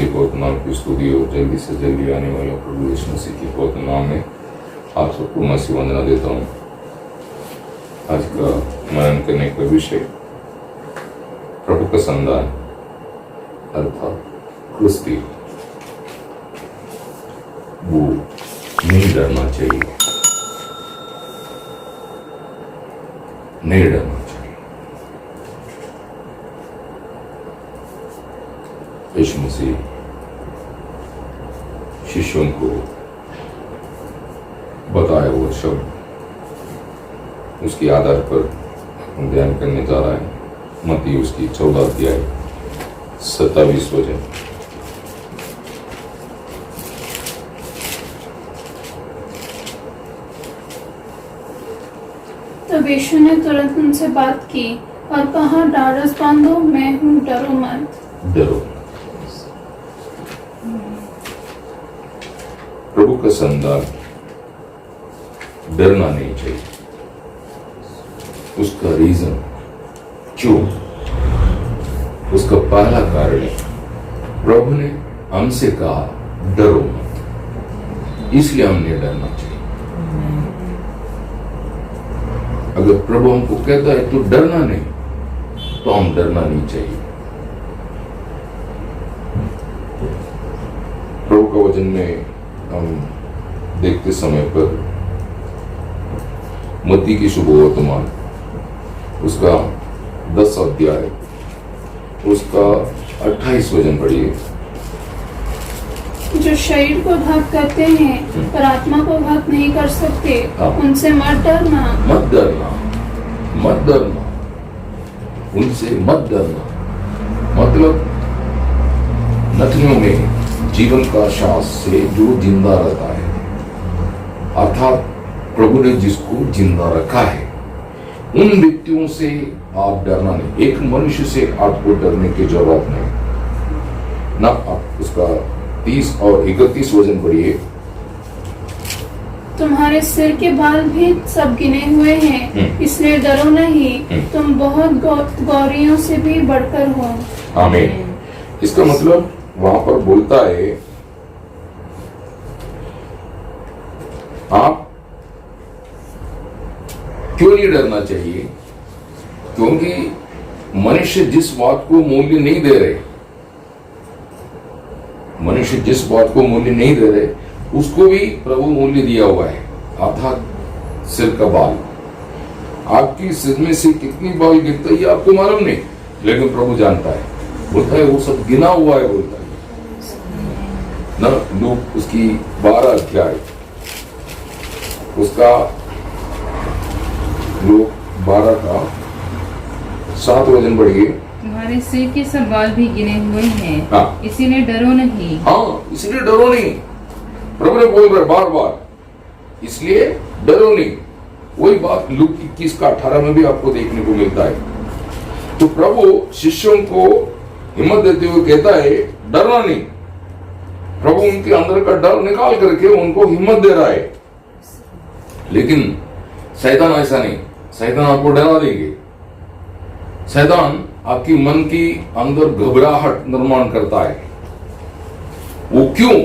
तेरी बहुत नाम की स्तुति हो। जल्दी से जल्दी आने वाला प्रभु यीशु मसीह की बहुत नाम में आप सबको मसीह वंदना देता हूँ। आज का मनन करने का विषय प्रभु का संदान अर्थात कुश्ती। वो नहीं डरना चाहिए, नहीं डरना चाहिए। यीशु मसीह शिष्यों को बताया वो शब्द, उसके आधार पर हम ध्यान करने जा रहा है। मत्ती उसकी 14 अध्याय 27 वचन। तब यीशु ने तुरंत उनसे बात की और कहा, ढाढ़स बांधो, मैं हूँ, डरो मत। डरो। प्रभु का संदान डरना नहीं चाहिए। उसका रीजन क्यों? उसका पहला कारण है प्रभु ने हमसे कहा डरो मत, इसलिए हमने डरना चाहिए। अगर प्रभु हमको कहता है तो डरना नहीं, तो हम डरना नहीं चाहिए। प्रभु का वचन में हम देखते समय पर मत्ती की शुभ वर्तमान उसका 10 अध्याय उसका 28 वचन पढ़िए। जो शरीर को घात करते हैं पर आत्मा को घात नहीं कर सकते, उनसे मत डरना। मत डरना, मत डरना, उनसे मत डरना। मतलब नथनों में जीवन का श्वास से जो जिंदा रहता है, अर्थात प्रभु ने जिसको जिंदा रखा है, उन व्यक्तियों से आप डरना नहीं। एक मनुष्य से आपको डरने की जरूरत नहीं ना। आप उसका 30 और 31 वचन पढ़िए। तुम्हारे सिर के बाल भी सब गिने हुए हैं, इसलिए डरो नहीं, तुम बहुत गौरियों से भी बढ़कर हो। आमीन। इसका मतलब वहां पर बोलता है आप क्यों नहीं डरना चाहिए? क्योंकि मनुष्य जिस बात को मूल्य नहीं दे रहे, मनुष्य जिस बात को मूल्य नहीं दे रहे, उसको भी प्रभु मूल्य दिया हुआ है, अर्थात सिर का बाल। आपकी सिर में से कितनी बाल गिरता है ये आपको मालूम नहीं, लेकिन प्रभु जानता है। बोलता है वो सब गिना हुआ है, बोलता है ना। लूक उसकी 12 अध्याय उसका लोग 12 का 7 वचन पढ़िए। तुम्हारे सिर के सब बाल भी गिने हुए हैं, हाँ। इसीलिए डरो नहीं। हाँ, इसलिए डरो नहीं। प्रभु ने बोल रहे बार बार, इसलिए डरो नहीं। वही बात लूक 21 का 18 में भी आपको देखने को मिलता है। तो प्रभु शिष्यों को हिम्मत देते हुए कहता है डरना नहीं। प्रभु उनके अंदर का डर निकाल करके उनको हिम्मत दे रहा है। लेकिन शैतान ऐसा नहीं, शैतान आपको डरा देंगे। शैतान आपकी मन की अंदर घबराहट निर्माण करता है। वो क्यों?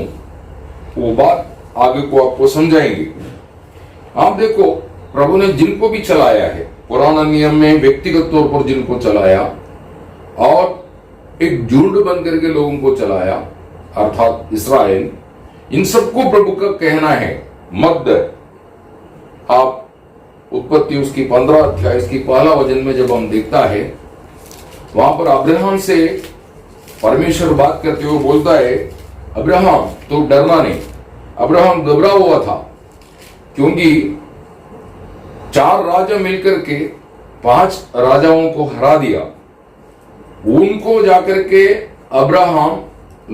वो बात आगे को आपको समझाएंगे। आप देखो प्रभु ने जिनको भी चलाया है, पुराना नियम में व्यक्तिगत तौर पर जिनको चलाया और एक झुंड बन करके लोगों को चलाया, अर्थात इस्राएल, इन सबको प्रभु का कहना है मत डर। आप उत्पत्ति उसकी 15 अध्याय इसकी पहला वचन में जब हम देखता है, वहां पर अब्राहम से परमेश्वर बात करते हुए बोलता है अब्राहम तो डरना नहीं। अब्राहम घबरा हुआ था क्योंकि 4 राजा मिलकर के 5 राजाओं को हरा दिया। उनको जाकर के अब्राहम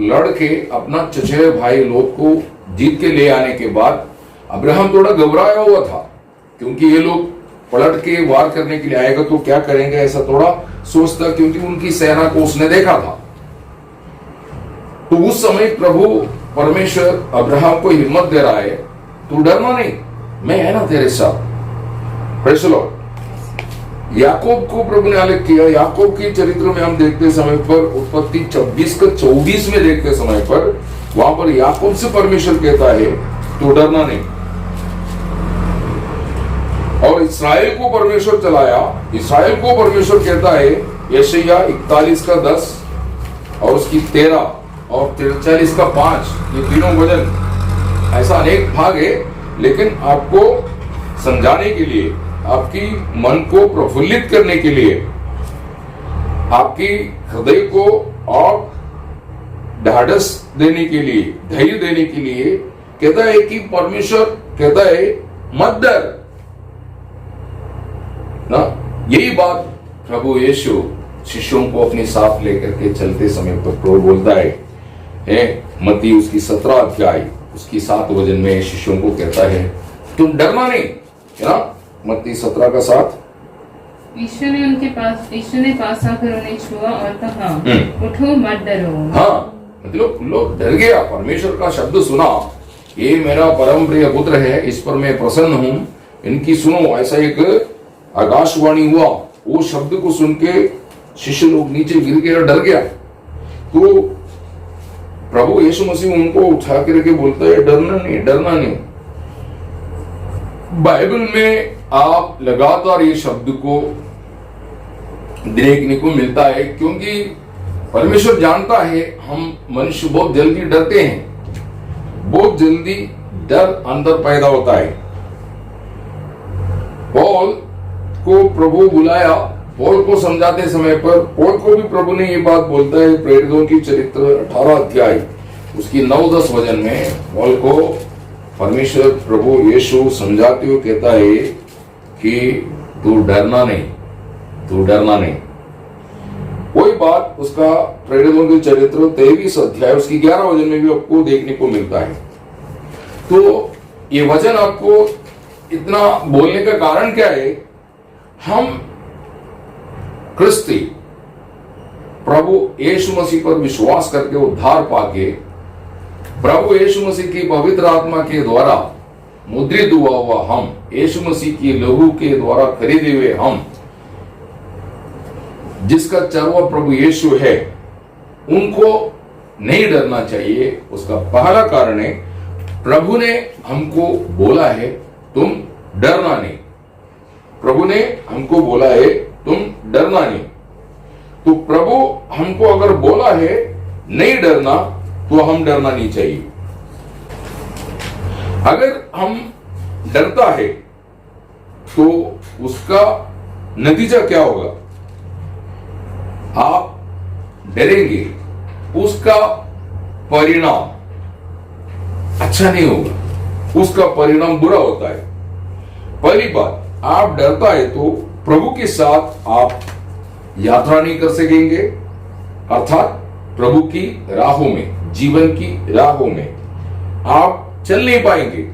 लड़के अपना चचेरे भाई लोत को जीत के ले आने के बाद अब्राहम थोड़ा घबराया हुआ था, क्योंकि ये लोग पलट के वार करने के लिए आएगा तो क्या करेंगे ऐसा थोड़ा सोचता, क्योंकि उनकी सेना को उसने देखा था। तो उस समय प्रभु परमेश्वर अब्राहम को हिम्मत दे रहा है, तू डरना नहीं, मैं है ना तेरे साथ। Praise the Lord. याकूब को प्रभु ने अलग किया। याकूब के चरित्र में हम देखते समय पर उत्पत्ति 26:24 में देखते समय पर वहां पर याकूब से परमेश्वर कहता है तो डरना नहीं। और इस्राएल को परमेश्वर चलाया, इस्राएल को परमेश्वर कहता है यशायाह 41:10 और उसकी 13 और 43:5, ये तीनों वचन, ऐसा अनेक भाग है, लेकिन आपको समझाने के लिए, आपकी मन को प्रफुल्लित करने के लिए, आपकी हृदय को और ढाढ़स देने के लिए, धैर्य देने के लिए कहता है कि परमेश्वर कहता है मत डर ना। यही बात प्रभु यीशु शिष्यों को अपने साथ लेकर के चलते समय पर प्रभु बोलता है मत्ती उसकी 17 अध्याय उसकी 7 वचन में शिष्यों को कहता है तुम डरना नहीं, है ना। मत्ती 17:7। यीशु ने पास आकर उन्हें छुआ और कहा उठो मत डरो। हाँ, मतलब लोग डर गया। परमेश्वर का शब्द सुना, ये मेरा परम प्रिय पुत्र है, इस पर मैं प्रसन्न हूं, इनकी सुनो, ऐसा एक आकाशवाणी हुआ। वो शब्द को सुन के शिष्य लोग नीचे गिर गया, डर गया। तो प्रभु यीशु मसीह उनको उठा करके बोलता है डरना नहीं, डरना नहीं। बाइबल में आप लगातार ये शब्द को देखने को मिलता है, क्योंकि परमेश्वर जानता है हम मनुष्य बहुत जल्दी डरते हैं, बहुत जल्दी डर अंदर पैदा होता है। पौल को प्रभु बुलाया, पौल को समझाते समय पर पौल को भी प्रभु ने ये बात बोलता है प्रेरितों की चरित्र 18 अध्याय उसकी 9-10 वचन में पौल को परमेश्वर प्रभु यीशु समझाते हुए कहता है कि तू डरना नहीं, तू डरना नहीं। वही बात उसका प्रेरितों के चरित्र 23 अध्याय उसकी 11 वचन में भी आपको देखने को मिलता है। तो ये वचन आपको इतना बोलने का कारण क्या है? हम क्रिस्ती प्रभु यीशु मसीह पर विश्वास करके उद्धार पाके प्रभु यीशु मसीह की पवित्र आत्मा के द्वारा मुद्रित हुआ हम, यीशु मसीह की लहू के द्वारा खरीदे हुए हम, जिसका चरवा प्रभु यीशु है, उनको नहीं डरना चाहिए। उसका पहला कारण है प्रभु ने हमको बोला है तुम डरना नहीं। प्रभु ने हमको बोला है तुम डरना नहीं। तो प्रभु हमको अगर बोला है नहीं डरना, तो हम डरना नहीं चाहिए। अगर हम डरता है तो उसका नतीजा क्या होगा? आप डरेंगे, उसका परिणाम अच्छा नहीं होगा, उसका परिणाम बुरा होता है। पहली बात, आप डरता है तो प्रभु के साथ आप यात्रा नहीं कर सकेंगे, अर्थात प्रभु की राहों में, जीवन की राहों में आप चल नहीं पाएंगे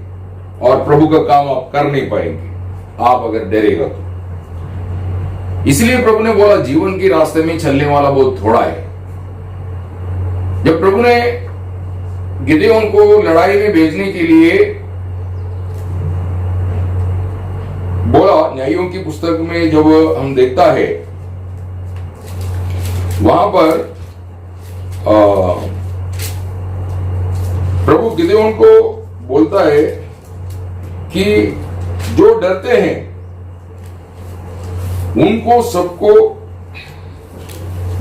और प्रभु का काम आप कर नहीं पाएंगे, आप अगर डरेगा तो। इसलिए प्रभु ने बोला जीवन के रास्ते में चलने वाला बहुत थोड़ा है। जब प्रभु ने गिदोन को लड़ाई में भेजने के लिए बोला, न्यायों की पुस्तक में जब हम देखता है वहां पर प्रभु गिदोन को बोलता है कि जो डरते हैं उनको सबको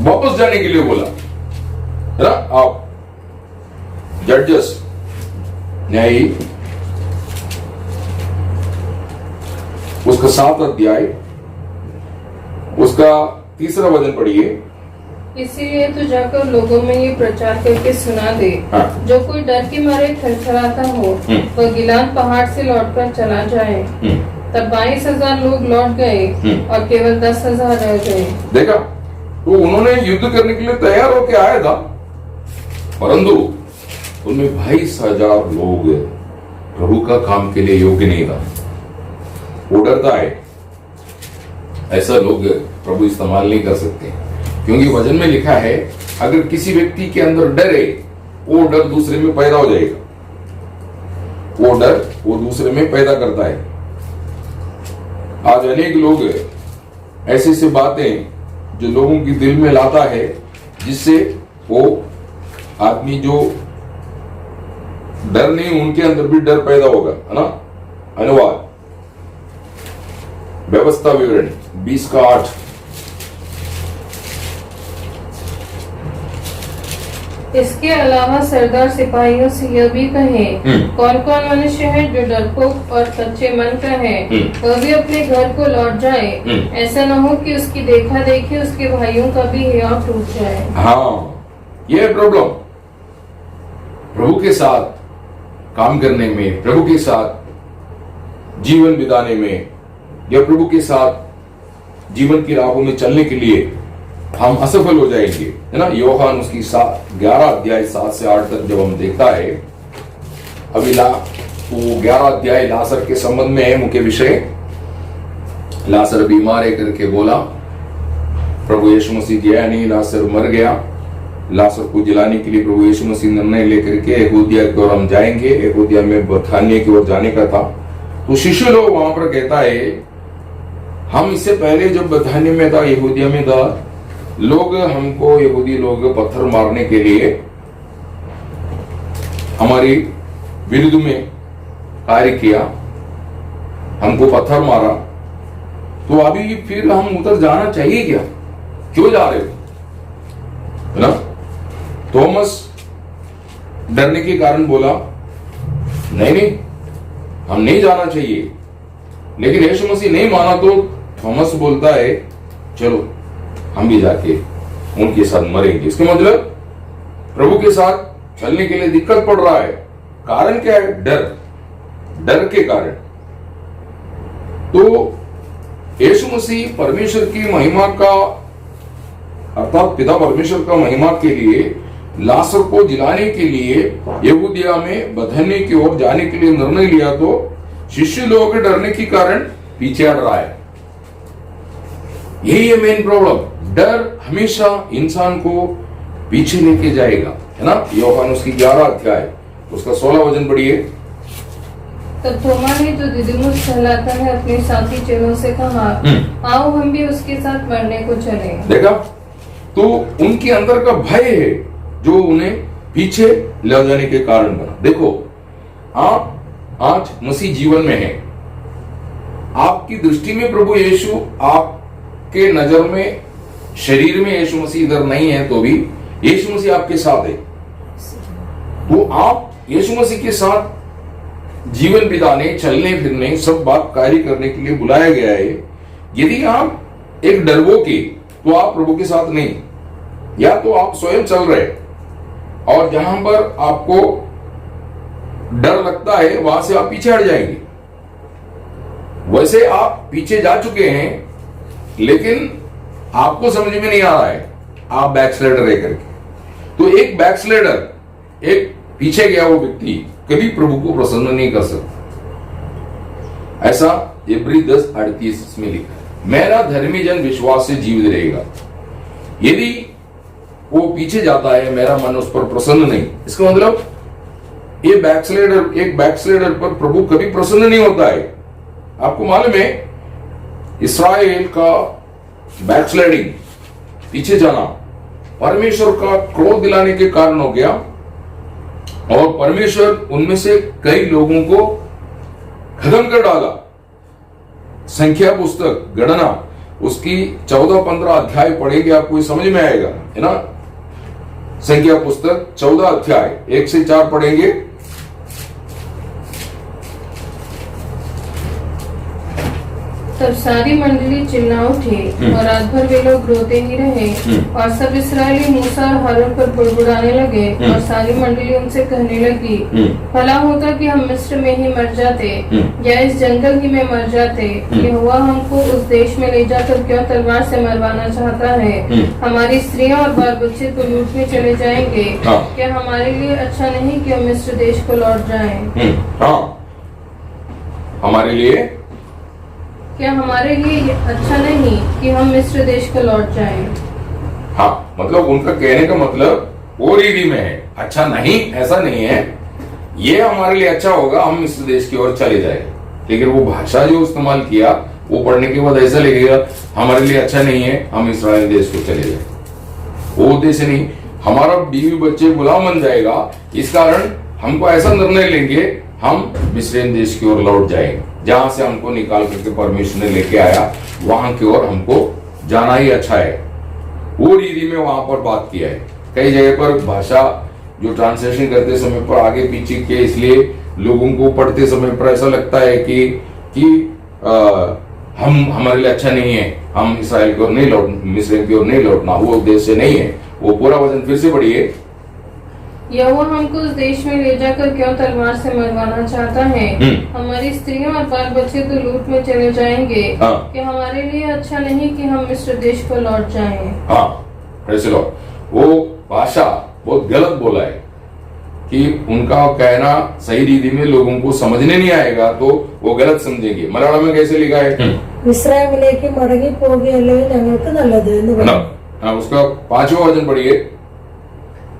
वापस जाने के लिए बोला, है ना। आप जजेस न्यायी उसका 7 अध्याय उसका 3 वचन पढ़िए। इसीलिए तो जाकर लोगों में ये प्रचार करके सुना दे, हाँ। जो कोई डर के मारे थरथराता हो वह गिलान पहाड़ से लौटकर चला जाए। तब 22,000 लोग लौट गए और केवल 10,000 रह गए। देखा, तो उन्होंने युद्ध करने के लिए तैयार होकर आया था, परंतु उनमें 22,000 लोग प्रभु का काम के लिए योग्य नहीं था। वो डरता है, ऐसा लोग प्रभु इस्तेमाल नहीं कर सकते, क्योंकि वचन में लिखा है अगर किसी व्यक्ति के अंदर डर है, वो डर दूसरे में पैदा हो जाएगा, वो डर वो दूसरे में पैदा करता है। आज अनेक लोग ऐसी ऐसी बातें जो लोगों की दिल में लाता है, जिससे वो आदमी जो डर नहीं, उनके अंदर भी डर पैदा होगा, है ना। अनुवाद व्यवस्था विवरण 20:8। इसके अलावा सरदार सिपाहियों से यह भी कहें, कौन कौन मनुष्य है जो डरपोक और कच्चे मन का है, वह भी अपने घर को लौट जाए। ऐसा न हो कि उसकी देखा देखी उसके भाइयों का भी हियाव टूट जाए। हाँ, यह है प्रॉब्लम। प्रभु के साथ काम करने में, प्रभु के साथ जीवन बिताने में, या प्रभु के साथ जीवन की राहों में चलने के लिए हम असफल हो जाएंगे, है ना। योहान उसकी 11 अध्याय 7 से 8 तक जब हम देखता है, अभी वो 11 अध्याय लासर के संबंध में है मुख्य विषय। लासर बीमार है करके बोला, प्रभु यीशु मसीह गया नहीं, लासर मर गया। लासर को जिलाने के लिए प्रभु यीशु मसीह निर्णय लेकर के यहूदिया की ओर हम जाएंगे, यहूदिया में बथानिया की ओर जाने का था। तो शिष्य लोग वहां पर कहता है, हम इससे पहले जब बथानिया में था, यहूदिया में था, लोग हमको, यहूदी लोग पत्थर मारने के लिए हमारी विरुद्ध में कार्य किया, हमको पत्थर मारा। तो अभी फिर हम उधर जाना चाहिए क्या? क्यों जा रहे हो, है ना। थॉमस डरने के कारण बोला, नहीं, हम नहीं जाना चाहिए। लेकिन यीशु मसीह नहीं माना तो थॉमस बोलता है, चलो हम भी जाके उनके साथ मरेंगे। इसका मतलब प्रभु के साथ चलने के लिए दिक्कत पड़ रहा है। कारण क्या है? डर के कारण। तो यीशु मसीह परमेश्वर की महिमा का, अर्थात पिता परमेश्वर का महिमा के लिए लासर को जिलाने के लिए यहूदिया में बथानिया की ओर जाने के लिए निर्णय लिया, तो शिष्य लोगों के डरने के कारण पीछे हट रहा है। यही है मेन प्रॉब्लम। डर हमेशा इंसान को पीछे लेके जाएगा, है ना। योहान उसकी 11 अध्याय उसका 16 वचन पढ़िए। तब थोमा ने, जो दिदुमुस कहलाता है, अपने साथी चेलों से कहा, आओ हम भी उसके साथ मरने को चले। देखा, तो उनके अंदर का भय है जो उन्हें पीछे ले जाने के कारण बना। देखो, आप आज मसीह जीवन में है, आपकी दृष्टि में प्रभु यीशु, आपके नजर में, शरीर में यीशु मसीह इधर नहीं है, तो भी यीशु मसीह आपके साथ है। तो आप यीशु मसीह के साथ जीवन बिताने, चलने फिरने, सब बात कार्य करने के लिए बुलाया गया है। यदि आप एक डरपोके, तो आप प्रभु के साथ नहीं, या तो आप स्वयं चल रहे, और जहां पर आपको डर लगता है वहां से आप पीछे हट जाएंगे। वैसे आप पीछे जा चुके हैं, लेकिन आपको समझ में नहीं आ रहा है, आप बैकस्लाइडर है करके। तो एक बैकस्लाइडर, एक पीछे गया वो व्यक्ति कभी प्रभु को प्रसन्न नहीं कर सकता। ऐसा इब्री 10:38 में लिखा है, मेरा धर्मी जन विश्वास से जीवित रहेगा। यदि वो पीछे जाता है, मेरा मन उस पर प्रसन्न नहीं, इसका मतलब ये बैकस्लाइडर, एक बैकस्लाइडर पर प्रभु कभी प्रसन्न नहीं होता है। आपको मालूम है, इस्राएल का बैकस्लाइडिंग, पीछे जाना, परमेश्वर का क्रोध दिलाने के कारण हो गया, और परमेश्वर उनमें से कई लोगों को खत्म कर डाला। संख्या पुस्तक, गणना, उसकी 14-15 अध्याय पढ़ेंगे, आपको समझ में आएगा, है ना। संख्या पुस्तक 14 अध्याय 1 से 4 पढ़ेंगे। तब सारी मंडली चिल्ला उठी और रात भर वे लोग रोते ही रहे, और सब इस्राएली मूसा और हारून पर बुड़बुड़ाने लगे। और सारी मंडली उनसे कहने लगी, भला होता कि हम मिस्र में ही मर जाते, या इस जंगल ही में मर जाते। यहोवा हमको उस देश में ले जाकर क्यों तलवार से मरवाना चाहता है? हमारी स्त्रियां और बाल बच्चे तो लूट में चले जाएंगे। क्या हमारे लिए अच्छा नहीं कि हम मिस्र देश को लौट जाएं? हमारे लिए, क्या हमारे लिए अच्छा नहीं कि हम मिस्र देश को लौट जाएं? हाँ, मतलब उनका कहने का मतलब वो रीति में है, अच्छा नहीं, ऐसा नहीं है, ये हमारे लिए अच्छा होगा, हम मिस्र देश की ओर चले जाए। लेकिन वो भाषा जो इस्तेमाल किया वो पढ़ने के बाद ऐसा लगेगा हमारे लिए अच्छा नहीं है, हम इस्राएल देश को चले जाए। वो उद्देश्य नहीं, हमारा बीवी बच्चे गुलाम बन जाएगा, इस कारण हमको ऐसा निर्णय लेंगे हम मिस्र देश की ओर लौट जाएंगे, जहां से हमको निकाल करके परमेश्वर ने लेके आया, वहां की ओर हमको जाना ही अच्छा है। वो रीति में वहां पर बात किया है। कई जगह पर भाषा जो ट्रांसलेशन करते समय पर आगे पीछे के, इसलिए लोगों को पढ़ते समय पर ऐसा लगता है कि हम हमारे लिए अच्छा नहीं है, हम इस्राएल की ओर नहीं लौट, मिस्र की ओर नहीं लौटना, वो उद्देश्य नहीं है। वो पूरा वचन फिर से पढ़िए। यहोवा हमको उस देश में ले जाकर क्यों तलवार से मरवाना चाहता है? हमारी स्त्रियों और बाल बच्चे तो लूट में चले जाएंगे। कि हमारे लिए अच्छा नहीं कि हम मिस्र देश को लौट जाएं। ऐसे लो, वो भाषा बहुत गलत बोला है कि उनका कहना सही रीति में लोगों को समझने नहीं आएगा तो वो गलत समझेंगे। मलयालम में कैसे लिखा है? മിസ്രൈമിലേക്ക് മടങ്ങി പോകുകയല്ലേ ഞങ്ങൾക്ക് നല്ലത് എന്ന് പറഞ്ഞു। उसका 5वां वचन पढ़िए।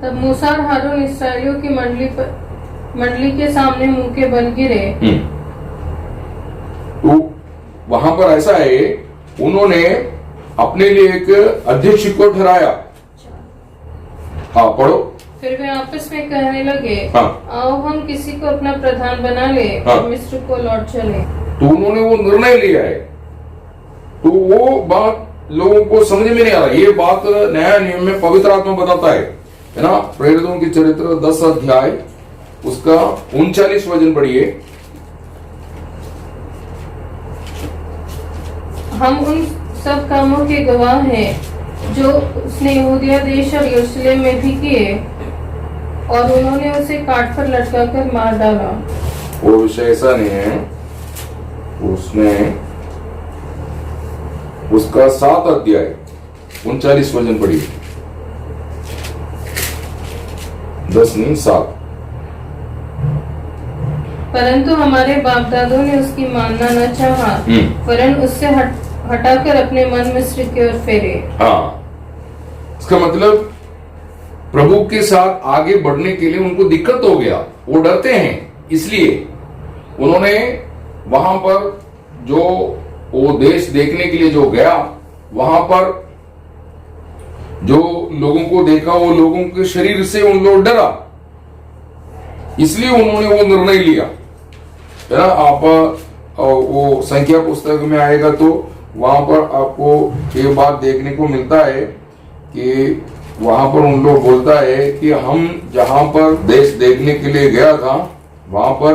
तब मूसा और हारून इस्राएलियों की मंडली के सामने मुंह के बल गिरे। तो वहां पर ऐसा है, उन्होंने अपने लिए एक अध्यक्ष को ठहराया। हाँ पढ़ो। फिर वे आपस में कहने लगे, हाँ। आओ हम किसी को अपना प्रधान बना ले और मिस्र को लौट चले। तो उन्होंने वो निर्णय लिया है। तो वो बात लोगों को समझ में नहीं आ रहा। ये बात नया नियम में पवित्र आत्मा बताता है ना। प्रेरितों की चरित्र 10 अध्याय उसका 39 वचन पढ़िए। हम उन सब कामों के गवाह हैं जो उसने यहूदिया देश और यरूशलेम में भी किए, और उन्होंने उसे काट पर लटकाकर मार डाला। वो विषय ऐसा नहीं है। उसने उसका 7 अध्याय 39 वचन पढ़िए। 10 नहीं 7। परंतु हमारे बाप दादों ने उसकी मानना न चाहा, वरन उससे हटाकर अपने मन मिस्र की ओर फेरे। हाँ, इसका मतलब प्रभु के साथ आगे बढ़ने के लिए उनको दिक्कत हो गया, वो डरते हैं, इसलिए उन्होंने वहां पर जो वो देश देखने के लिए जो गया, वहां पर जो लोगों को देखा, वो लोगों के शरीर से उन लोग डरा, इसलिए उन्होंने वो निर्णय लिया, है ना। आप वो संख्या पुस्तक में आएगा तो वहां पर आपको ये बात देखने को मिलता है कि वहां पर उन लोग बोलता है कि हम जहां पर देश देखने के लिए गया था, वहां पर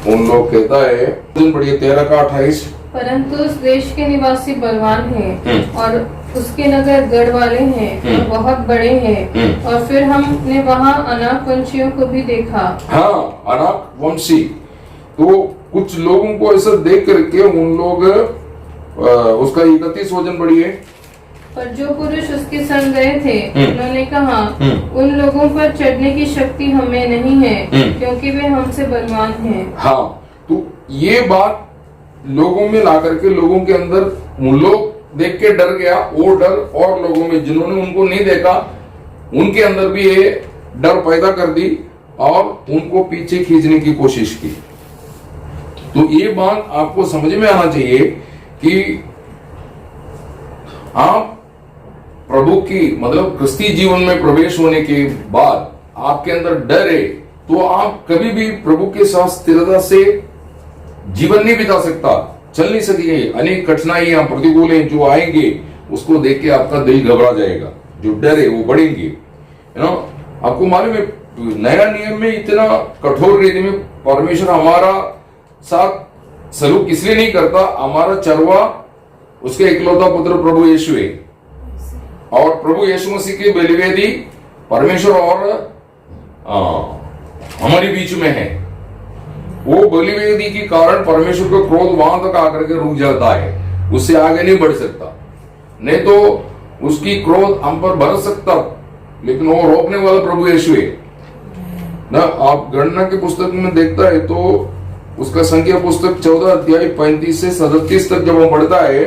उन लोग कहता है, बढ़िया 13 का 28। परंतु उस देश के निवासी बलवान हैं और उसके नगर गढ़ वाले हैं और बहुत बड़े हैं, और फिर हमने वहाँ अनाक वंशियों को भी देखा। हाँ, अनाक वंशी। तो कुछ लोगों को ऐसा देख करके उन लोग उसका 31 वचन बढ़िए। पर जो पुरुष उसके संग गए थे उन्होंने कहा, उन लोगों पर चढ़ने की शक्ति हमें नहीं है, क्योंकि वे हमसे बलवान हैं। हाँ, तो ये बात लोगों में ला करके लोगों के अंदर, उन लोग देख के डर गया, वो डर और लोगों में जिन्होंने उनको नहीं देखा उनके अंदर भी ये डर पैदा कर दी और उनको पीछे खींचने की कोशिश की। तो ये बात आपको समझ में आना चाहिए कि आप प्रभु की मतलब क्रिस्ती जीवन में प्रवेश होने के बाद आपके अंदर डर है, तो आप कभी भी प्रभु के साथ स्थिरता से जीवन नहीं बिता सकता, चल नहीं सकेंगे। अनेक कठिनाइयां प्रतिकूल हैं जो आएंगे, उसको देख के आपका दिल घबरा जाएगा, जो डर है वो बढ़ेंगे, है ना। आपको मालूम है नया नियम में इतना कठोर रीति में परमेश्वर हमारा साथ सलूक इसलिए नहीं करता, हमारा चरवा उसके इकलौता पुत्र प्रभु यीशु है, और प्रभु यीशु मसीह की बलिवेदी परमेश्वर और हमारे बीच में है। वो बलिवेदी के कारण परमेश्वर का क्रोध वहां तक आकर के रुक जाता है, उससे आगे नहीं बढ़ सकता। नहीं तो उसकी क्रोध हम पर बरस सकता, लेकिन वो रोकने वाला प्रभु यीशु है ना। आप गणना की पुस्तक में देखता है तो उसका संख्या पुस्तक 14 अध्याय 35 से 37 तक जब वो पढ़ता है,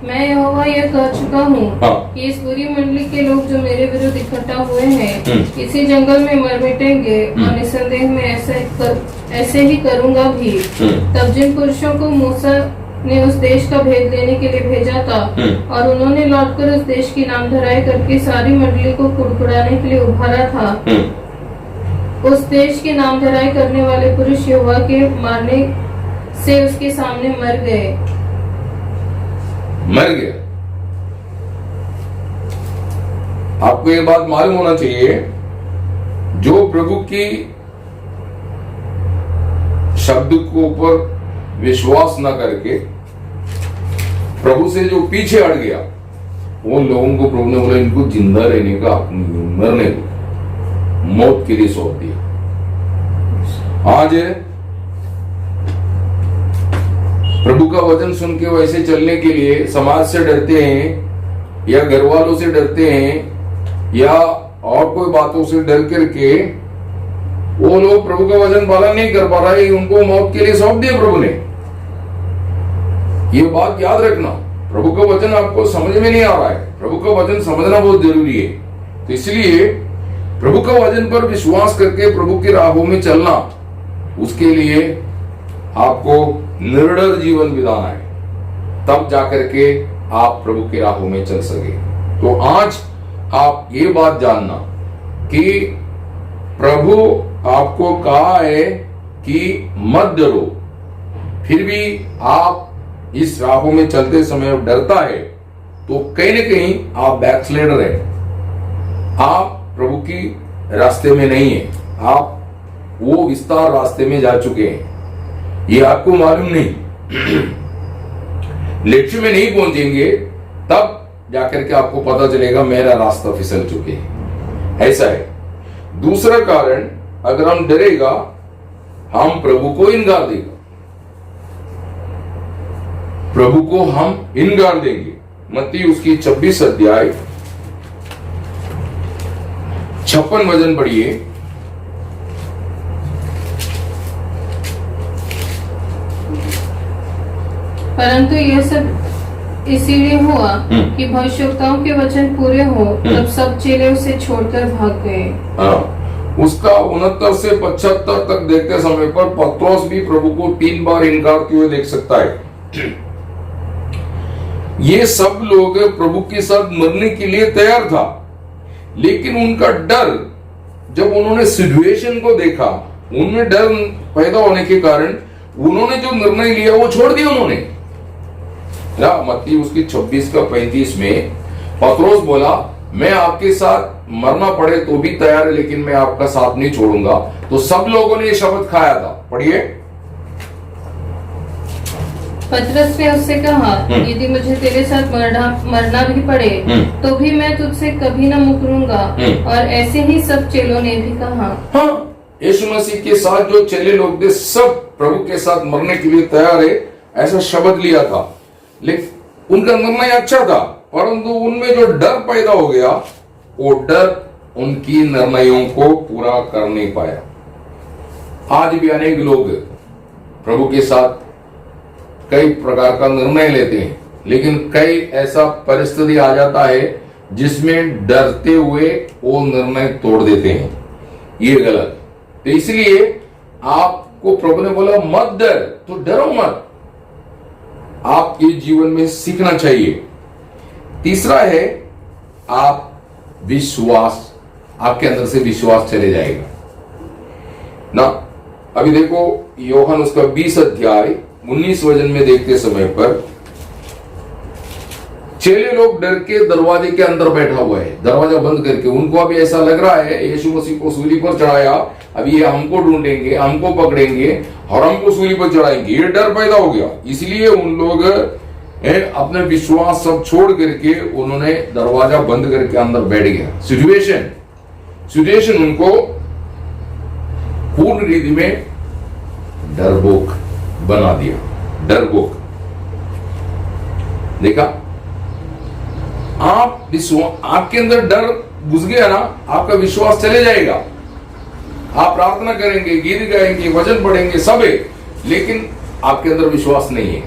मैं यहोवा यह कह चुका हूँ कि इस बुरी मंडली के लोग जो मेरे विरुद्ध इकट्ठा हुए हैं इसी जंगल में मर मिटेंगे, और निसंदेह में ऐसे ही करूंगा भी। तब जिन पुरुषों को मूसा ने उस देश का भेद लेने के लिए भेजा था और उन्होंने लौटकर उस देश की नामधराई करके सारी मंडली को कुड़कुड़ाने के लिए उभारा था। उस देश की नामधराई करने वाले पुरुष यहोवा के मारने से उसके सामने मर गए। मर गया। आपको ये बात मालूम होना चाहिए, जो प्रभु की शब्द को ऊपर विश्वास न करके प्रभु से जो पीछे हट गया, उन लोगों को प्रभु ने बोला इनको जिंदा रहने का, मरने को, मौत के लिए सौंप दिया। आज प्रभु का वचन सुन के वैसे चलने के लिए समाज से डरते हैं या घर वालों से डरते हैं या और कोई बातों से डर करके वो लोग प्रभु का वचन पालन नहीं कर पा रहे, उनको मौत के लिए सौंप दिया प्रभु ने। ये बात याद रखना, प्रभु का वचन आपको समझ में नहीं आ रहा है, प्रभु का वचन समझना बहुत जरूरी है। तो इसलिए प्रभु का वचन पर विश्वास करके प्रभु की राहों में चलना, उसके लिए आपको निर्डर जीवन बिताना है, तब जाकर के आप प्रभु की राहों में चल सके। तो आज आप ये बात जानना कि प्रभु आपको कहा है कि मत डरो, फिर भी आप इस राहों में चलते समय डरता है तो कहीं ना कहीं आप बैकस्लाइडर है, आप प्रभु की रास्ते में नहीं है, आप वो विस्तार रास्ते में जा चुके हैं, ये आपको मालूम नहीं। लक्ष्य में नहीं पहुंचेंगे तब जाकर के आपको पता चलेगा मेरा रास्ता फिसल चुके हैं, ऐसा है। दूसरा कारण, अगर हम डरेगा हम प्रभु को इनकार देगा, प्रभु को हम इनकार देंगे। मत्ती उसकी 26 अध्याय 56 वचन पढ़िए। परंतु यह सब इसीलिए हुआ कि भविष्यवक्ताओं के वचन पूरे हो, तब सब चेले उसे छोड़कर भाग गए। हाँ, उसका 69 से 75 तक देखते समय पर पत्रोस भी प्रभु को 3 बार इनकार किए हुए देख सकता है। ये सब लोग प्रभु के साथ मरने के लिए तैयार था, लेकिन उनका डर, जब उन्होंने सिचुएशन को देखा, उनमें डर पैदा होने के कारण उन्होंने जो निर्णय लिया वो छोड़ दिया उन्होंने। मत्ती उसकी 26 का 35 में पत्रोस बोला मैं आपके साथ मरना पड़े तो भी तैयार है, लेकिन मैं आपका साथ नहीं छोड़ूंगा। तो सब लोगों ने ये शब्द खाया था। पढ़िए। पतरस ने उससे कहा, यदि मुझे तेरे साथ मरना भी पड़े तो भी मैं तुझसे कभी न मुकरूंगा। और ऐसे ही सब चेलों ने भी कहा। हाँ, यीशु मसीह के साथ जो चेले लोग थे सब प्रभु के साथ मरने के लिए तैयार है, ऐसा शब्द लिया था। लेकिन उनका निर्णय अच्छा था, परंतु उनमें जो डर पैदा हो गया, वो डर उनकी निर्णयों को पूरा कर नहीं पाया। आज भी अनेक लोग प्रभु के साथ कई प्रकार का निर्णय लेते हैं, लेकिन कई ऐसा परिस्थिति आ जाता है जिसमें डरते हुए वो निर्णय तोड़ देते हैं। ये गलत। तो इसलिए आपको प्रभु ने बोला मत डर, तो डरो मत। आपके जीवन में सीखना चाहिए। तीसरा है आप विश्वास, आपके अंदर से विश्वास चले जाएगा ना। अभी देखो यूहन्ना उसका 20 अध्याय 19 वचन में देखते समय पर चेले लोग डर के दरवाजे के अंदर बैठा हुआ है, दरवाजा बंद करके। उनको अभी ऐसा लग रहा है यीशु मसीह को सूली पर चढ़ाया, अब ये हमको ढूंढेंगे, हमको पकड़ेंगे और हमको सूली पर चढ़ाएंगे। ये डर पैदा हो गया, इसलिए उन लोग अपने विश्वास सब छोड़ करके उन्होंने दरवाजा बंद करके अंदर बैठ गया। सिचुएशन उनको पूर्ण रीति में डरपोक बना दिया। डरपोक देखा, आपके अंदर डर घुस गया ना, आपका विश्वास चले जाएगा। आप प्रार्थना करेंगे, गीत गाएंगे, वचन पढ़ेंगे, सब है, लेकिन आपके अंदर विश्वास नहीं है।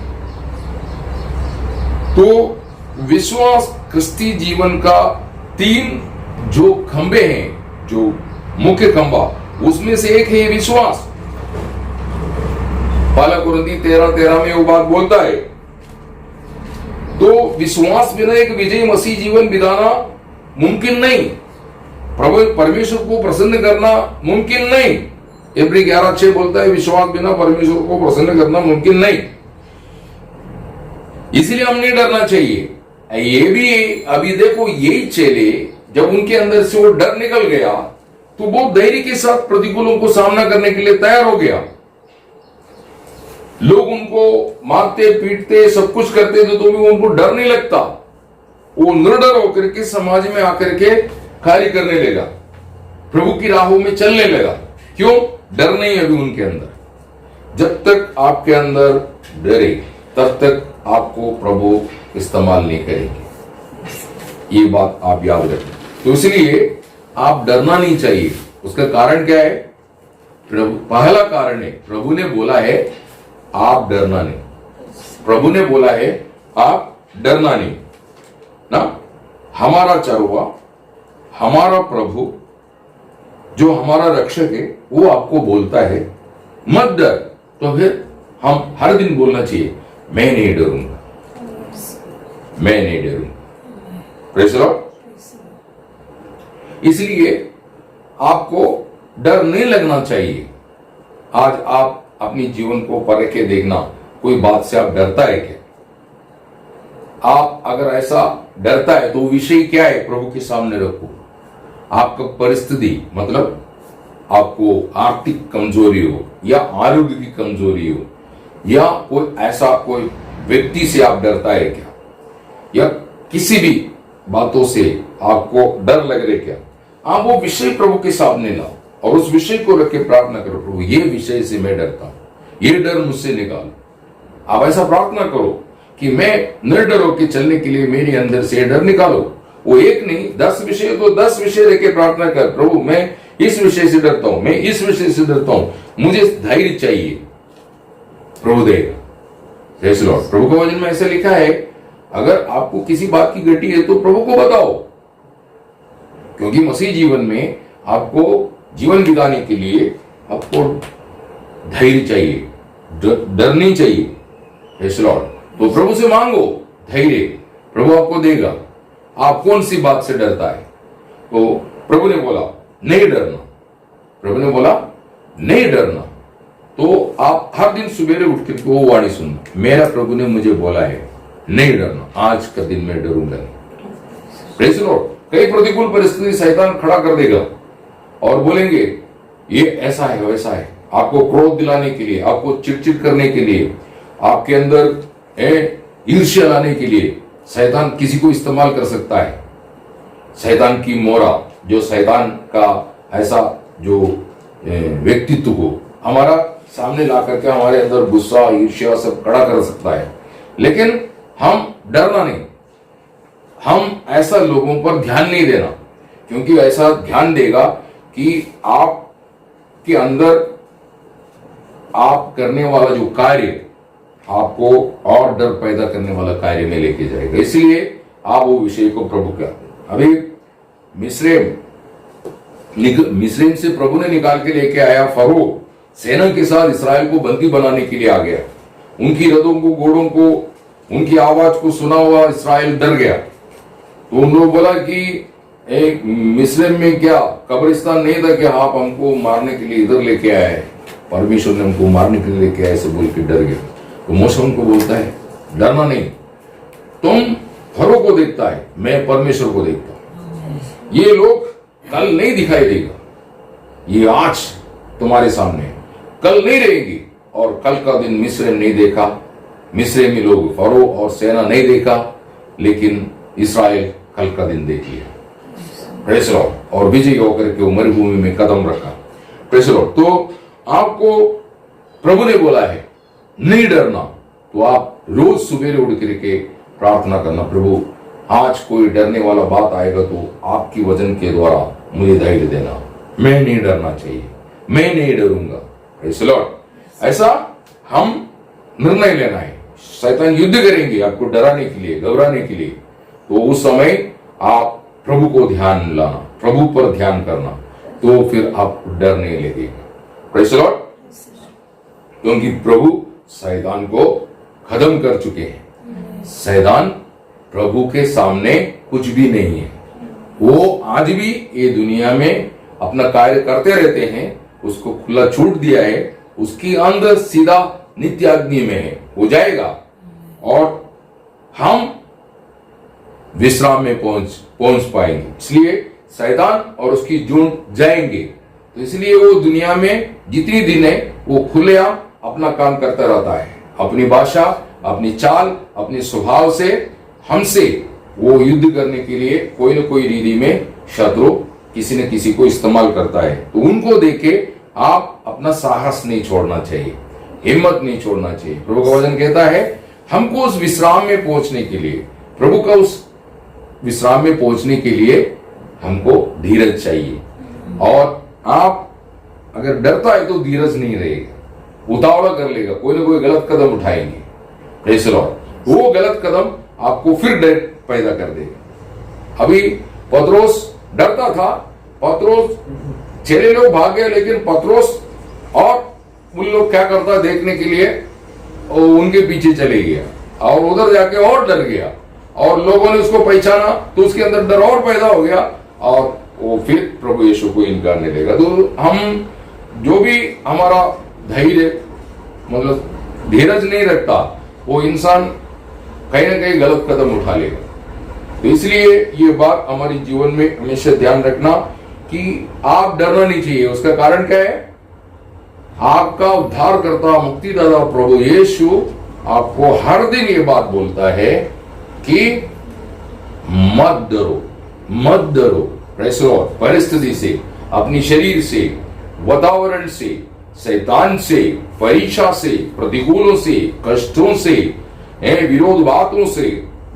तो विश्वास क्रिस्ती जीवन का 3 जो खंबे हैं, जो मुख्य खंबा, उसमें से एक है विश्वास। पहला कुरिन्थी 13:13 में वो बात बोलता है तो विश्वास बिना एक विजयी मसीह जीवन बिताना मुमकिन नहीं, प्रभु परमेश्वर को प्रसन्न करना मुमकिन नहीं। इब्री 11:6 बोलता है विश्वास बिना परमेश्वर को प्रसन्न करना मुमकिन नहीं। इसलिए हमने डरना चाहिए। ये भी अभी देखो, यही चेले जब उनके अंदर से वो डर निकल गया तो वो धैर्य के साथ प्रतिकूलों को सामना करने के लिए तैयार हो गया। लोग उनको मारते पीटते सब कुछ करते थे तो भी उनको डर नहीं लगता। वो निर्डर होकर के समाज में आकर के कार्य करने लगा, प्रभु की राहों में चलने लगा। क्यों? डर नहीं अभी उनके अंदर। जब तक आपके अंदर डरे तब तक आपको प्रभु इस्तेमाल नहीं करेंगे। ये बात आप याद रखें। तो इसलिए आप डरना नहीं चाहिए। उसका कारण क्या है? प्रभु, पहला कारण है प्रभु ने बोला है आप डरना नहीं। प्रभु ने बोला है आप डरना नहीं ना। हमारा चरवा, हमारा प्रभु जो हमारा रक्षक है वो आपको बोलता है मत डर। तो फिर हम हर दिन बोलना चाहिए मैं नहीं डरूंगा, मैं नहीं डरूंगा। Praise the Lord. इसलिए आपको डर नहीं लगना चाहिए। आज आप अपनी जीवन को परख के देखना, कोई बात से आप डरता है क्या? आप अगर ऐसा डरता है तो विषय क्या है प्रभु के सामने रखो। आपका परिस्थिति मतलब आपको आर्थिक कमजोरी हो या आरोग्य की कमजोरी हो या कोई ऐसा कोई व्यक्ति से आप डरता है क्या, या किसी भी बातों से आपको डर लग रहे क्या, आप वो विषय प्रभु के सामने लाओ और उस विषय को रख के प्रार्थना करो, प्रभु ये विषय से मैं डरता हूं, ये डर मुझसे निकाल। आप ऐसा प्रार्थना करो कि मैं निर्डर होकर चलने के लिए मेरे अंदर से डर निकालो। वो एक नहीं 10 विषय, तो 10 विषय रख के प्रार्थना कर, प्रभु मैं इस विषय से डरता हूं, मैं इस विषय से डरता हूं, मुझे धैर्य चाहिए, प्रभु देगा। Praise the Lord. प्रभु के वचन में ऐसा लिखा है अगर आपको किसी बात की घटी है तो प्रभु को बताओ, क्योंकि मसीह जीवन में आपको जीवन बिताने के लिए आपको धैर्य चाहिए, डर नहीं चाहिए। Praise the Lord. तो प्रभु से मांगो धैर्य, प्रभु आपको देगा। आप कौन सी बात से डरता है? तो प्रभु ने बोला नहीं डरना, प्रभु ने बोला नहीं डरना। तो आप हर दिन सुबेरे उठ के वो वाणी सुनना, मेरा प्रभु ने मुझे बोला है नहीं डरना, आज का दिन मैं डरूंगा नहीं। Praise the Lord. कई प्रतिकूल परिस्थिति शैतान खड़ा कर देगा और बोलेंगे ये ऐसा है वैसा है, आपको क्रोध दिलाने के लिए, आपको चिड़चिड़ करने के लिए, आपके अंदर ईर्ष्या लाने के लिए शैतान किसी को इस्तेमाल कर सकता है। शैतान की मोहरा, जो शैतान का ऐसा जो व्यक्तित्व को हमारा सामने ला करके हमारे अंदर गुस्सा ईर्ष्या सब खड़ा कर सकता है। लेकिन हम डरना नहीं, हम ऐसा लोगों पर ध्यान नहीं देना, क्योंकि ऐसा ध्यान देगा कि आपके अंदर आप करने वाला जो कार्य आपको और डर पैदा करने वाला कार्य में लेके जाएगा। इसलिए आप वो विषय को प्रभु का, अभी मिस्रैम से प्रभु ने निकाल के लेके आया। फरो सेना के साथ इसराइल को बंदी बनाने के लिए आ गया। उनकी रथों को, घोड़ों को, उनकी आवाज को सुना हुआ इसराइल डर गया। तो उन लोग बोला कि एक मिस्रैम में क्या कब्रिस्तान नहीं था कि आप हमको मारने के लिए इधर लेके आए हैं, परमेश्वर ने हमको मारने के लिए लेके आए, ऐसे बोल के डर गया। तो मूसा उनको बोलता है डरना नहीं, तुम फरो को देखता है, मैं परमेश्वर को देखता हूं। ये लोग कल नहीं दिखाई देगा, ये आज तुम्हारे सामने कल नहीं रहेगी। और कल का दिन मिस्रैम नहीं देखा, मिस्रैमी लोग फरो और सेना नहीं देखा, लेकिन इसराइल कल का दिन देख लिया। Praise the Lord. और विजयी होकर के मरुभूमि में कदम रखा। Praise the Lord. तो आपको प्रभु ने बोला है नहीं डरना, तो आप रोज सुबेरे उठ करके प्रार्थना करना, प्रभु आज कोई डरने वाला बात आएगा तो आपकी वचन के द्वारा मुझे धैर्य देना, मैं नहीं डरना चाहिए, मैं नहीं डरूंगा। Praise the Lord. ऐसा हम निर्णय लेना है। शैतान युद्ध करेंगे आपको डराने के लिए, घबराने के लिए, तो उस समय आप प्रभु को ध्यान लाना, प्रभु पर ध्यान करना, तो फिर आप डर नहीं लगेगा। Praise the Lord. क्योंकि प्रभु शैतान को खत्म कर चुके हैं। शैतान प्रभु के सामने कुछ भी नहीं है। वो आज भी ये दुनिया में अपना कार्य करते रहते हैं, उसको खुला छूट दिया है, उसकी अंदर सीधा नित्य अग्नि में है, हो जाएगा और हम विश्राम में पहुंच पाएंगे। इसलिए शैतान और उसकी झुंड जाएंगे। तो इसलिए वो दुनिया में जितनी दिन है वो खुलेआम अपना काम करता रहता है, अपनी भाषा, अपनी चाल, अपने स्वभाव से हमसे वो युद्ध करने के लिए कोई न कोई रीति में शत्रु किसी न किसी को इस्तेमाल करता है। तो उनको देखे आप अपना साहस नहीं छोड़ना चाहिए, हिम्मत नहीं छोड़ना चाहिए। प्रभु का वचन कहता है हमको उस विश्राम में पहुंचने के लिए, प्रभु का उस विश्राम में पहुंचने के लिए हमको धीरज चाहिए। और आप अगर डरता है तो धीरज नहीं रहेगा, उतावला कर लेगा, कोई ना कोई गलत कदम उठाएंगे। Praise the Lord. वो गलत कदम आपको फिर डर पैदा कर देगा। अभी पतरोस डरता था, पतरोस चेले लोग भाग गए, लेकिन पतरोस और उन लोग क्या करता देखने के लिए उनके पीछे चले गया और उधर जाके और डर गया और लोगों ने उसको पहचाना तो उसके अंदर डर और पैदा हो गया और वो फिर प्रभु यीशु को इनकारने लगा। तो हम जो भी हमारा धैर्य मतलब धीरज नहीं रखता वो इंसान कहीं ना कहीं गलत कदम उठा लेगा। तो इसलिए ये बात हमारे जीवन में हमेशा ध्यान रखना कि आप डरना नहीं चाहिए। उसका कारण क्या है? आपका उद्धारकर्ता मुक्तिदाता प्रभु यीशु आपको हर दिन ये बात बोलता है कि मत डरो, मत डरो। Praise the Lord. परिस्थिति से, अपनी शरीर से, वातावरण से, शैतान से, परीक्षा से, प्रतिकूलों से, कष्टों से, विरोध बातों से,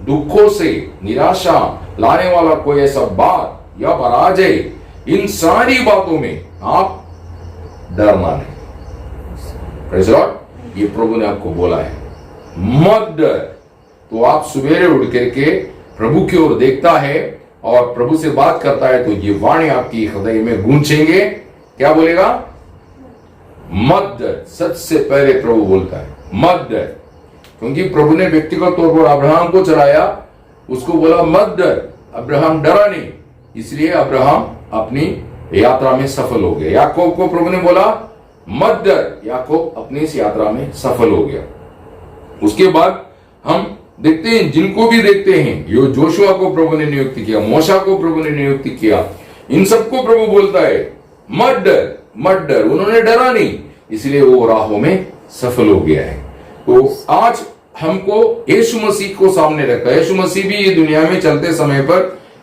दुखों से, निराशा लाने वाला कोई ऐसा बात या पराजय, इन सारी बातों में आप डरना नहीं। Praise the Lord. ये प्रभु ने आपको बोला है मत डर। तो आप सवेरे उठ करके प्रभु की ओर देखता है और प्रभु से बात करता है तो ये वाणी आपकी हृदय में गूंजेंगे। क्या बोलेगा? मत डर। सबसे पहले प्रभु बोलता है मत डर, क्योंकि प्रभु ने व्यक्तिगत तौर पर अब्राहम को चलाया, उसको बोला मत डर। अब्राहम डरा नहीं, इसलिए अब्राहम अपनी यात्रा में सफल हो गया। याकूब को प्रभु ने बोला मत डर, याकूब अपनी इस यात्रा में सफल हो गया। उसके बाद हम देखते हैं, जिनको भी देखते हैं, यो जोशुआ को प्रभु ने नियुक्त किया, मूसा को प्रभु ने नियुक्त किया, इन सबको प्रभु बोलता है मत डर, मत डर। उन्होंने डरा नहीं, इसलिए वो राहों में सफल हो गया है। तो आज हमको यीशु मसीह को सामने रखा। यीशु मसीह भी ये दुनिया में चलते समय पर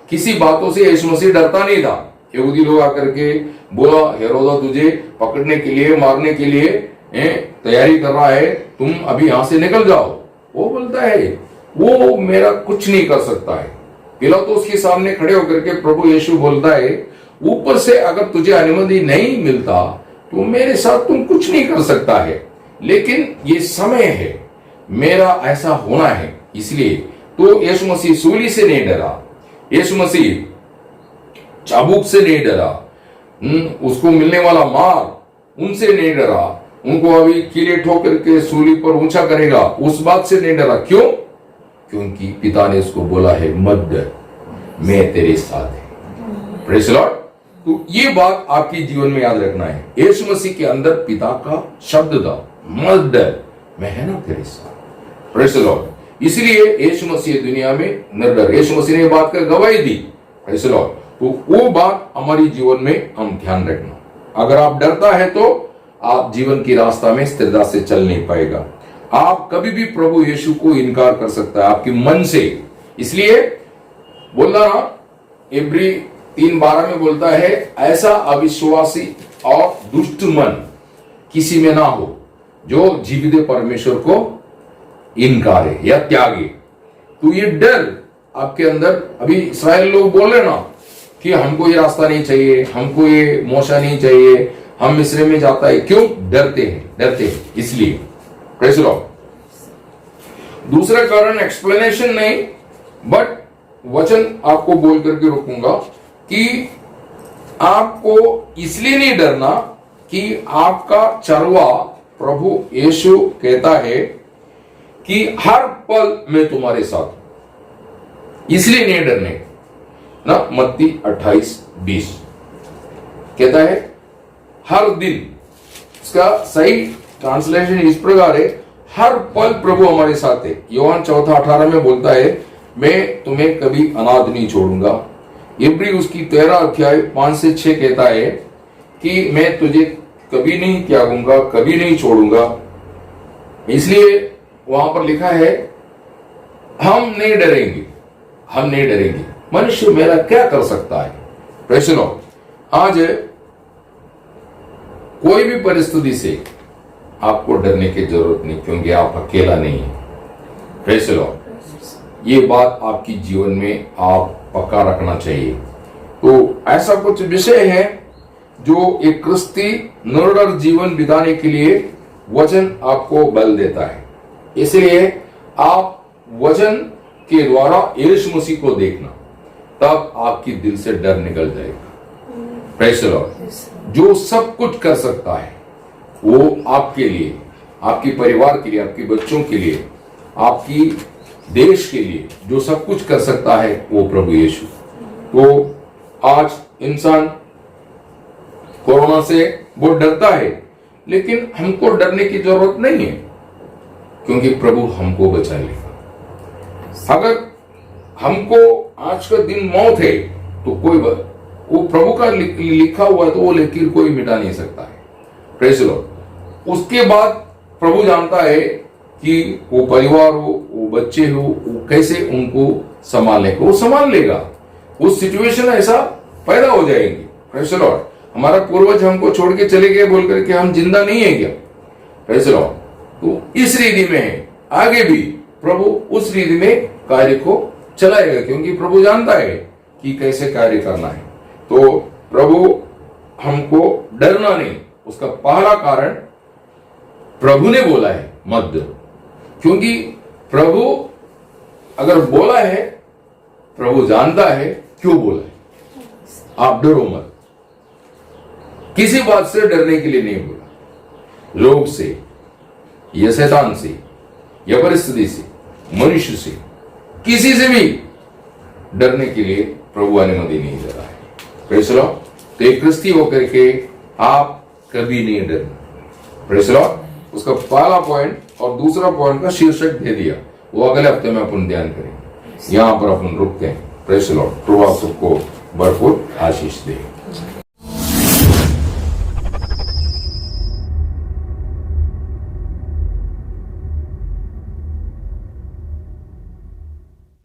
किसी बातों से यीशु मसीह डरता नहीं था। यहूदी लोग आकर के बोला हेरोदा तुझे पकड़ने के लिए, मारने के लिए तैयारी कर रहा है, तुम अभी यहां से निकल जाओ। वो बोलता है वो मेरा कुछ नहीं कर सकता है। पिलातुस के सामने खड़े होकर के प्रभु यीशु बोलता है ऊपर से अगर तुझे अनुमति नहीं मिलता तो मेरे साथ तुम कुछ नहीं कर सकता है, लेकिन ये समय है मेरा ऐसा होना है। इसलिए तो यीशु मसीह सूली से नहीं डरा, यीशु मसीह चाबुक से नहीं डरा, उसको मिलने वाला मार उनसे नहीं डरा, उनको अभी कीले ठोक करके सूली पर ऊंचा करेगा उस बात से नहीं डरा। क्यों? क्योंकि पिता ने उसको बोला है मत डर, मैं तेरे साथ है। Praise the Lord. तो ये बात आपके जीवन में याद रखना है। यीशु मसीह के अंदर पिता का शब्द था मत डर, मैं है ना तेरे साथ। Praise the Lord. इसलिए यीशु मसीह दुनिया में न डर। यीशु मसीह ने बात कर गवाही दी। Praise the Lord. तो वो बात हमारी जीवन में हम ध्यान रखना। अगर आप डरता है तो आप जीवन की रास्ता में स्थिरता से चल नहीं पाएगा। आप कभी भी प्रभु यीशु को इनकार कर सकता है आपके मन से। इसलिए बोलता ना इब्री 3:12 में बोलता है ऐसा अविश्वासी और दुष्ट मन किसी में ना हो जो जीवित परमेश्वर को इनकारे या त्यागे। तो ये डर आपके अंदर, अभी इस्राएल लोग बोल रहे ना कि हमको ये रास्ता नहीं चाहिए, हमको ये मूसा नहीं चाहिए, हम मिस्र में जाता है। क्यों? डरते हैं इसलिए। Praise the Lord. दूसरा कारण एक्सप्लेनेशन नहीं बट वचन आपको बोल करके रुकूंगा कि आपको इसलिए नहीं डरना कि आपका चरवा प्रभु यीशु कहता है कि हर पल मैं तुम्हारे साथ हूं। इसलिए नहीं डरने ना। मत्ती 28:20 कहता है हर दिन, इसका सही ट्रांसलेशन इस प्रकार है, हर पल प्रभु हमारे साथ है। योहान 4:18 में बोलता है मैं तुम्हें कभी अनाथ नहीं छोड़ूंगा। इब्री उसकी 13 अध्याय 5 से 6 कहता है कि मैं तुझे कभी नहीं त्यागूंगा, कभी नहीं छोड़ूंगा। इसलिए वहां पर लिखा है हम नहीं डरेंगे, हम नहीं डरेंगे। मनुष्य मेरा क्या कर सकता है? Praise the Lord. आज कोई भी परिस्थिति से आपको डरने की जरूरत नहीं, क्योंकि आप अकेला नहीं है। Praise the Lord. ये बात आपकी जीवन में आप पक्का रखना चाहिए। तो ऐसा कुछ विषय है जो एक क्रिस्ती निर्डर जीवन बिताने के लिए वचन आपको बल देता है। इसलिए आप वचन के द्वारा यीशु मसीह को देखना, तब आपकी दिल से डर निकल जाएगा। Praise the Lord. जो सब कुछ कर सकता है वो आपके लिए, आपके परिवार के लिए, आपके बच्चों के लिए, आपकी देश के लिए जो सब कुछ कर सकता है वो प्रभु यीशु। तो आज इंसान कोरोना से बहुत डरता है, लेकिन हमको डरने की जरूरत नहीं है, क्योंकि प्रभु हमको बचा लेगा। अगर हमको आज का दिन मौत है तो कोई वो प्रभु का लिखा हुआ है, तो वो लेकिन कोई मिटा नहीं सकता है। Praise the Lord. उसके बाद प्रभु जानता है कि वो परिवार हो, वो बच्चे हो, वो कैसे उनको संभालने को, वो संभाल लेगा। वो सिचुएशन ऐसा पैदा हो जाएंगे। Praise the Lord. हमारा पूर्वज हमको छोड़ के चले गए बोल करके हम जिंदा नहीं है क्या? Praise the Lord. तो इस रीति में है, आगे भी प्रभु उस रीति में कार्य को चलाएगा, क्योंकि प्रभु जानता है कि कैसे कार्य करना है। तो प्रभु हमको डरना नहीं, उसका पहला कारण प्रभु ने बोला है मत डरो। क्योंकि प्रभु अगर बोला है, प्रभु जानता है क्यों बोला है। आप डरो मत। किसी बात से डरने के लिए नहीं बोला। लोग से या शैतान से या परिस्थिति से, मनुष्य से, किसी से भी डरने के लिए प्रभु अनुमति नहीं दे रहा है। Praise the Lord. तो एक क्रिस्ती होकर के आप कभी नहीं डरना। Praise the Lord. उसका पहला पॉइंट और दूसरा पॉइंट का शीर्षक दे दिया, वो अगले हफ्ते में अपन ध्यान करेंगे। यहां पर अपन रुकते हैं। Praise the Lord. प्रभु आप सबको भरपूर आशीष दे।